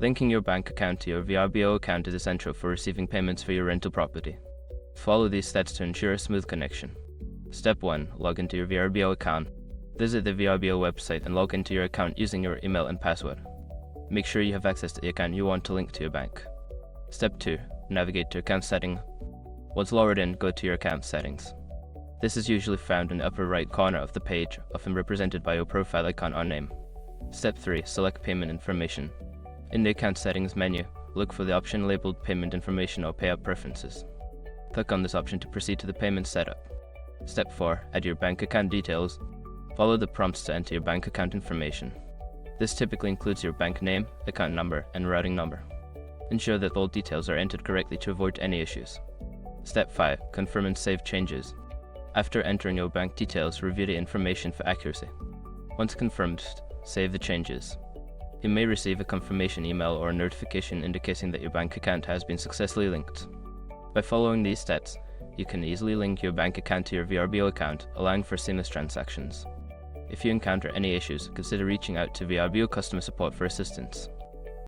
Linking your bank account to your Vrbo account is essential for receiving payments for your rental property. Follow these steps to ensure a smooth connection. Step 1. Log into your Vrbo account. Visit the Vrbo website and log into your account using your email and password. Make sure you have access to the account you want to link to your bank. Step 2. Navigate to account setting. Once logged in, go to your account settings. This is usually found in the upper right corner of the page, often represented by your profile icon or name. Step 3. Select payment information. In the account settings menu, look for the option labeled payment information or payout preferences. Click on this option to proceed to the payment setup. Step 4. Add your bank account details. Follow the prompts to enter your bank account information. This typically includes your bank name, account number, and routing number. Ensure that all details are entered correctly to avoid any issues. Step 5. Confirm and save changes. After entering your bank details, review the information for accuracy. Once confirmed, save the changes. You may receive a confirmation email or a notification indicating that your bank account has been successfully linked. By following these steps, you can easily link your bank account to your Vrbo account, allowing for seamless transactions. If you encounter any issues, consider reaching out to Vrbo customer support for assistance.